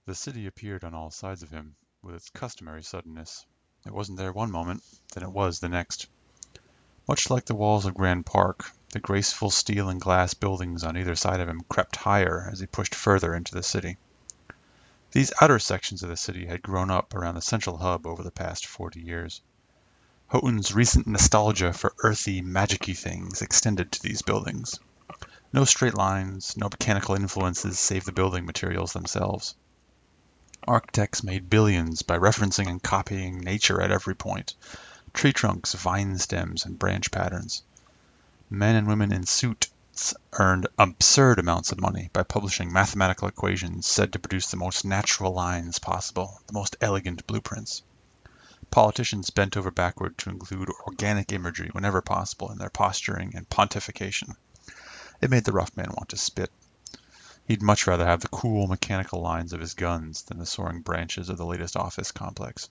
The city appeared on all sides of him, with its customary suddenness. It wasn't there one moment, then it was the next. Much like the walls of Grand Park, the graceful steel and glass buildings on either side of him crept higher as he pushed further into the city. These outer sections of the city had grown up around the central hub over the past 40 years. Hotun's recent nostalgia for earthy, magic-y things extended to these buildings. No straight lines, no mechanical influences save the building materials themselves. Architects made billions by referencing and copying nature at every point: tree trunks, vine stems, and branch patterns. Men and women in suits earned absurd amounts of money by publishing mathematical equations said to produce the most natural lines possible, the most elegant blueprints. Politicians bent over backward to include organic imagery whenever possible in their posturing and pontification. It made the rough man want to spit. He'd much rather have the cool mechanical lines of his guns than the soaring branches of the latest office complex.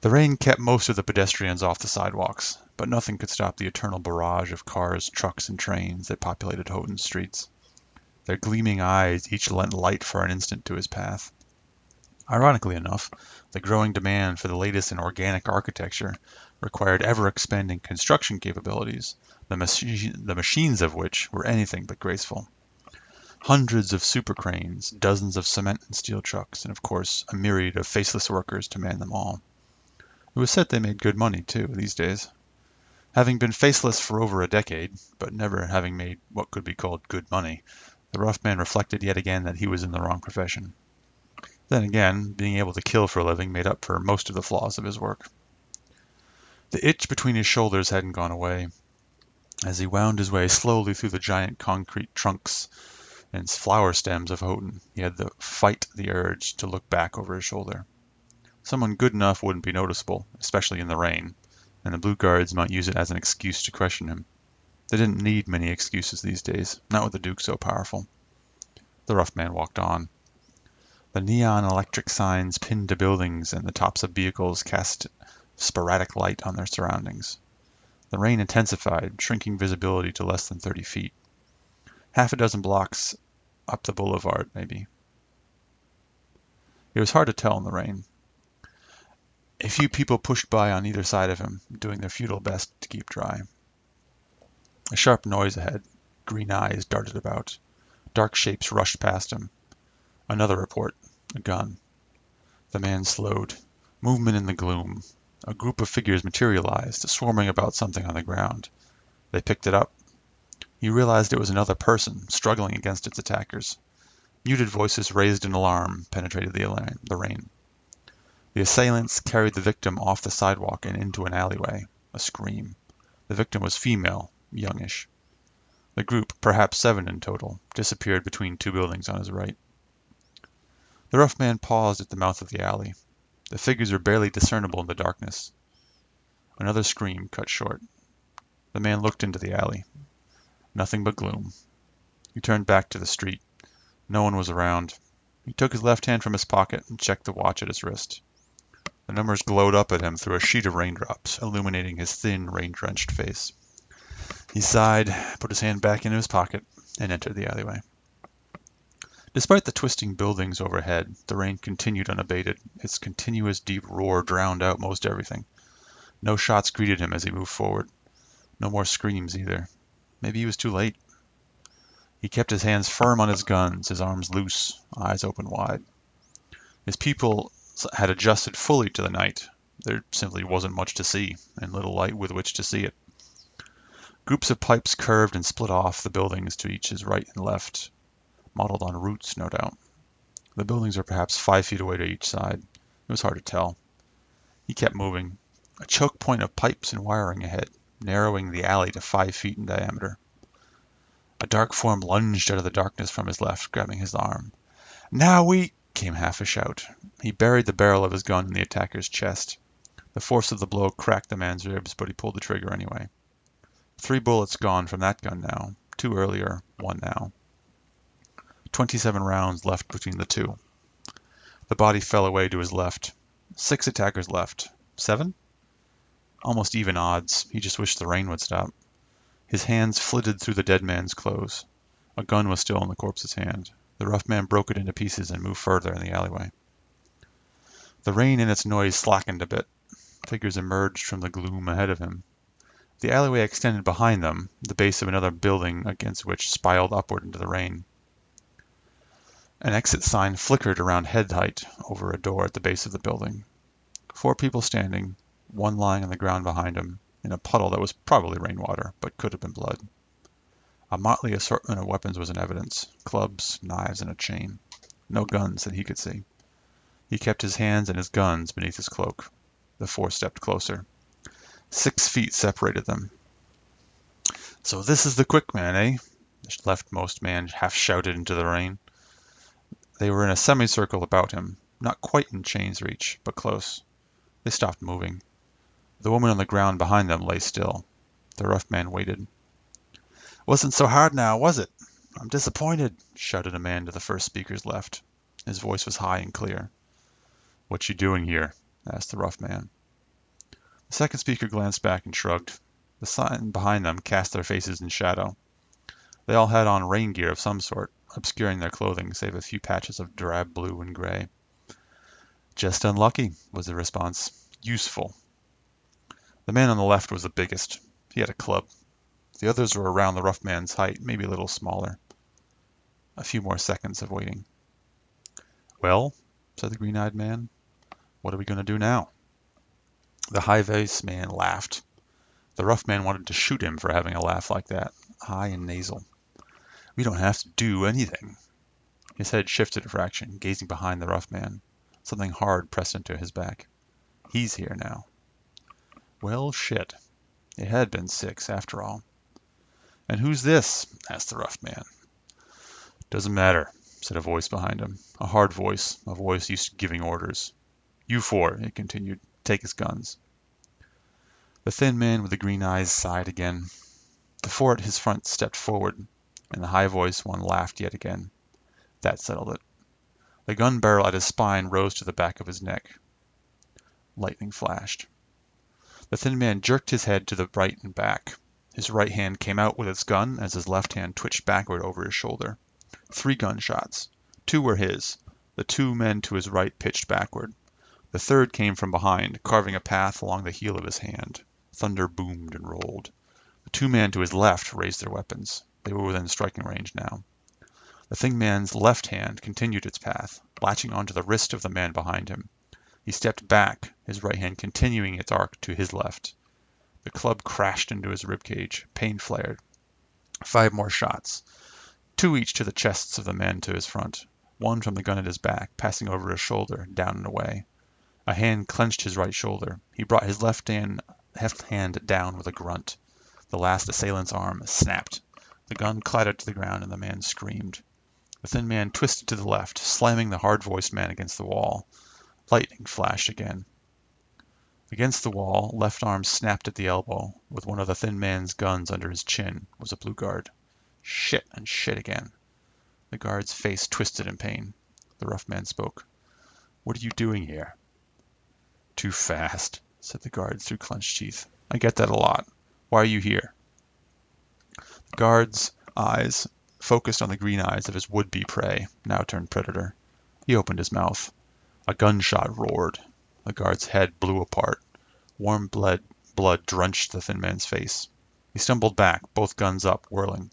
The rain kept most of the pedestrians off the sidewalks, but nothing could stop the eternal barrage of cars, trucks, and trains that populated Houghton's streets. Their gleaming eyes each lent light for an instant to his path. Ironically enough, the growing demand for the latest in organic architecture required ever-expanding construction capabilities, the machines of which were anything but graceful. Hundreds of super cranes, dozens of cement and steel trucks, and of course a myriad of faceless workers to man them all. It was said they made good money, too, these days. Having been faceless for over a decade, but never having made what could be called good money, the rough man reflected yet again that he was in the wrong profession. Then again, being able to kill for a living made up for most of the flaws of his work. The itch between his shoulders hadn't gone away. As he wound his way slowly through the giant concrete trunks and flower stems of Houghton, he had to fight the urge to look back over his shoulder. Someone good enough wouldn't be noticeable, especially in the rain, and the Blue Guards might use it as an excuse to question him. They didn't need many excuses these days, not with the Duke so powerful. The rough man walked on. The neon electric signs pinned to buildings and the tops of vehicles cast sporadic light on their surroundings. The rain intensified, shrinking visibility to less than 30 feet. Half a dozen blocks up the boulevard, maybe. It was hard to tell in the rain. A few people pushed by on either side of him, doing their futile best to keep dry. A sharp noise ahead. Green eyes darted about. Dark shapes rushed past him. Another report. A gun. The man slowed. Movement in the gloom. A group of figures materialized, swarming about something on the ground. They picked it up. He realized it was another person, struggling against its attackers. Muted voices raised in alarm penetrated the rain. The assailants carried the victim off the sidewalk and into an alleyway. A scream. The victim was female, youngish. The group, perhaps 7 in total, disappeared between 2 buildings on his right. The rough man paused at the mouth of the alley. The figures were barely discernible in the darkness. Another scream cut short. The man looked into the alley. Nothing but gloom. He turned back to the street. No one was around. He took his left hand from his pocket and checked the watch at his wrist. The numbers glowed up at him through a sheet of raindrops, illuminating his thin, rain-drenched face. He sighed, put his hand back into his pocket, and entered the alleyway. Despite the twisting buildings overhead, the rain continued unabated. Its continuous deep roar drowned out most everything. No shots greeted him as he moved forward. No more screams either. Maybe he was too late. He kept his hands firm on his guns, his arms loose, eyes open wide. His pupils had adjusted fully to the night. There simply wasn't much to see, and little light with which to see it. Groups of pipes curved and split off the buildings to each his right and left, modeled on roots, no doubt. The buildings were perhaps 5 feet away to each side. It was hard to tell. He kept moving. A choke point of pipes and wiring ahead, narrowing the alley to 5 feet in diameter. A dark form lunged out of the darkness from his left, grabbing his arm. "Now we—" came half a shout. He buried the barrel of his gun in the attacker's chest. The force of the blow cracked the man's ribs, but he pulled the trigger anyway. 3 bullets gone from that gun now. 2 earlier, 1 now. 27 rounds left between the 2. The body fell away to his left. 6 attackers left. 7? Almost even odds. He just wished the rain would stop. His hands flitted through the dead man's clothes. A gun was still in the corpse's hand. The rough man broke it into pieces and moved further in the alleyway. The rain and its noise slackened a bit. Figures emerged from the gloom ahead of him. The alleyway extended behind them, the base of another building against which spiraled upward into the rain. An exit sign flickered around head height over a door at the base of the building. 4 people standing, one lying on the ground behind him, in a puddle that was probably rainwater, but could have been blood. A motley assortment of weapons was in evidence: clubs, knives, and a chain. No guns that he could see. He kept his hands and his guns beneath his cloak. The 4 stepped closer. 6 feet separated them. "So this is the quick man, eh?" The leftmost man half shouted into the rain. They were in a semicircle about him, not quite in chain's reach, but close. They stopped moving. The woman on the ground behind them lay still. The rough man waited. "Wasn't so hard now, was it? I'm disappointed," shouted a man to the first speaker's left. His voice was high and clear. "What you doing here?" asked the rough man. The second speaker glanced back and shrugged. The sign behind them cast their faces in shadow. They all had on rain gear of some sort, obscuring their clothing save a few patches of drab blue and gray. "Just unlucky," was the response. "Useful." The man on the left was the biggest. He had a club. The others were around the rough man's height, maybe a little smaller. A few more seconds of waiting. "Well," said the green-eyed man, "what are we going to do now?" The high-voiced man laughed. The rough man wanted to shoot him for having a laugh like that, high and nasal. "We don't have to do anything." His head shifted a fraction, gazing behind the rough man. Something hard pressed into his back. He's here now. Well, shit. It had been 6, after all. "And who's this?" asked the rough man. "Doesn't matter," said a voice behind him. A hard voice, a voice used to giving orders. "You 4," it continued. "Take his guns." The thin man with the green eyes sighed again. The 4 at his front stepped forward, and the high-voiced one laughed yet again. That settled it. The gun barrel at his spine rose to the back of his neck. Lightning flashed. The thin man jerked his head to the right and back. His right hand came out with its gun as his left hand twitched backward over his shoulder. 3 gunshots. 2 were his. The 2 men to his right pitched backward. The third came from behind, carving a path along the heel of his hand. Thunder boomed and rolled. The 2 men to his left raised their weapons. They were within striking range now. The thin man's left hand continued its path, latching onto the wrist of the man behind him. He stepped back, his right hand continuing its arc to his left. The club crashed into his ribcage. Pain flared. 5 more shots. 2 each to the chests of the men to his front. 1 from the gun at his back, passing over his shoulder, down and away. A hand clenched his right shoulder. He brought his left hand down with a grunt. The last assailant's arm snapped. The gun clattered to the ground and the man screamed. The thin man twisted to the left, slamming the hard-voiced man against the wall. Lightning flashed again. Against the wall, left arm snapped at the elbow, with one of the thin man's guns under his chin, was a blue guard. Shit and shit again. The guard's face twisted in pain. The rough man spoke. "What are you doing here?" "Too fast," said the guard through clenched teeth. "I get that a lot. Why are you here?" The guard's eyes focused on the green eyes of his would-be prey, now turned predator. He opened his mouth. A gunshot roared. The guard's head blew apart. Warm blood drenched the thin man's face. He stumbled back, both guns up, whirling.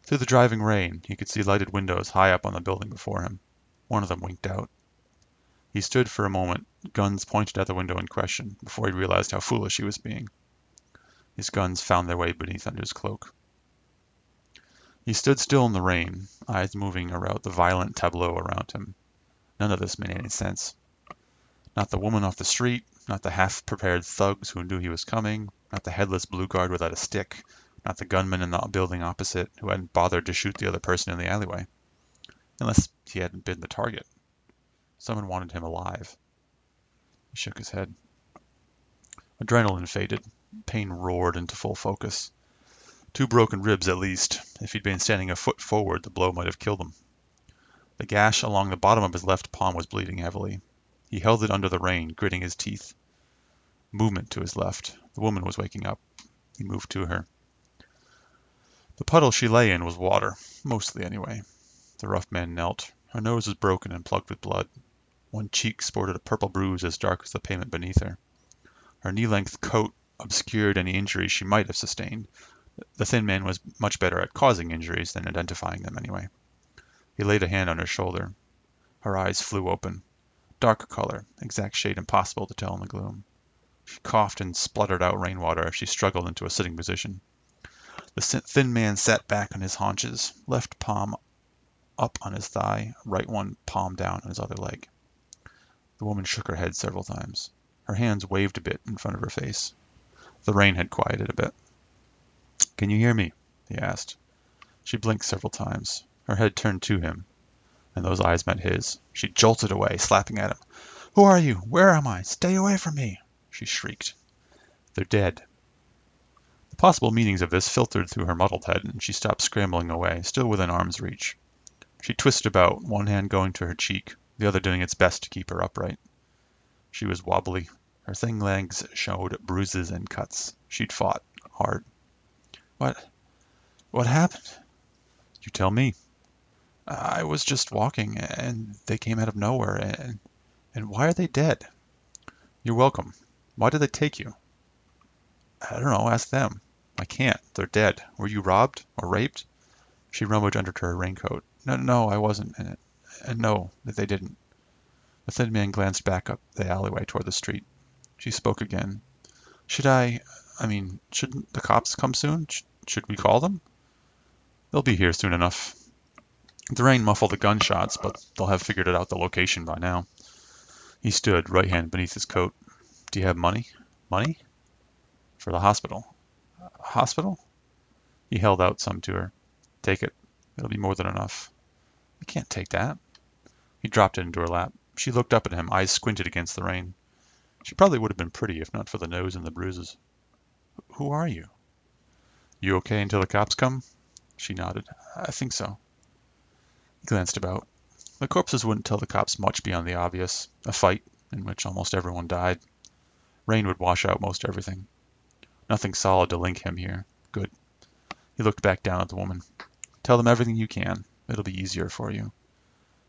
Through the driving rain, he could see lighted windows high up on the building before him. One of them winked out. He stood for a moment, guns pointed at the window in question, before he realized how foolish he was being. His guns found their way beneath under his cloak. He stood still in the rain, eyes moving around the violent tableau around him. None of this made any sense. Not the woman off the street, not the half-prepared thugs who knew he was coming, not the headless blue guard without a stick, not the gunman in the building opposite who hadn't bothered to shoot the other person in the alleyway. Unless he hadn't been the target. Someone wanted him alive. He shook his head. Adrenaline faded. Pain roared into full focus. 2 broken ribs at least. If he'd been standing a foot forward, the blow might have killed him. The gash along the bottom of his left palm was bleeding heavily. He held it under the rain, gritting his teeth. Movement to his left. The woman was waking up. He moved to her. The puddle she lay in was water, mostly anyway. The rough man knelt. Her nose was broken and plugged with blood. One cheek sported a purple bruise as dark as the pavement beneath her. Her knee-length coat obscured any injury she might have sustained. The thin man was much better at causing injuries than identifying them anyway. He laid a hand on her shoulder. Her eyes flew open. Dark color, exact shade impossible to tell in the gloom. She coughed and spluttered out rainwater as she struggled into a sitting position. The thin man sat back on his haunches, left palm up on his thigh, right one palm down on his other leg. The woman shook her head several times. Her hands waved a bit in front of her face. The rain had quieted a bit. "Can you hear me?" he asked. She blinked several times. Her head turned to him, and those eyes met his. She jolted away, slapping at him. "Who are you? Where am I? Stay away from me!" she shrieked. "They're dead." The possible meanings of this filtered through her muddled head, and she stopped scrambling away, still within arm's reach. She twisted about, one hand going to her cheek, the other doing its best to keep her upright. She was wobbly. Her thin legs showed bruises and cuts. She'd fought hard. What happened?" "You tell me." "I was just walking, and they came out of nowhere, and why are they dead?" "You're welcome. Why did they take you?" "I don't know. Ask them." "I can't. They're dead. Were you robbed or raped?" She rummaged under her raincoat. No, I wasn't. And no, they didn't." The thin man glanced back up the alleyway toward the street. She spoke again. Shouldn't the cops come soon? Should we call them?" "They'll be here soon enough. The rain muffled the gunshots, but they'll have figured out the location by now." He stood, right hand beneath his coat. "Do you have money?" "Money?" "For the hospital." "Hospital?" He held out some to her. "Take it. It'll be more than enough." "I can't take that." He dropped it into her lap. She looked up at him, eyes squinted against the rain. She probably would have been pretty if not for the nose and the bruises. "Who are you?" "You okay until the cops come?" She nodded. "I think so." He glanced about. The corpses wouldn't tell the cops much beyond the obvious. A fight, in which almost everyone died. Rain would wash out most everything. Nothing solid to link him here. Good. He looked back down at the woman. "Tell them everything you can. It'll be easier for you."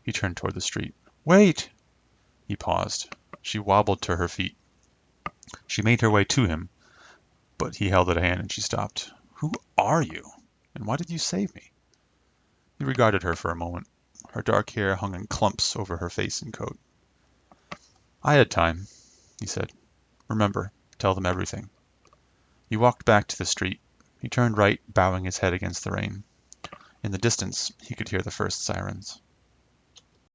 He turned toward the street. "Wait!" He paused. She wobbled to her feet. She made her way to him, but he held out a hand and she stopped. "Who are you? And why did you save me?" He regarded her for a moment. Her dark hair hung in clumps over her face and coat. "I had time," he said. "Remember, tell them everything." He walked back to the street. He turned right, bowing his head against the rain. In the distance, he could hear the first sirens.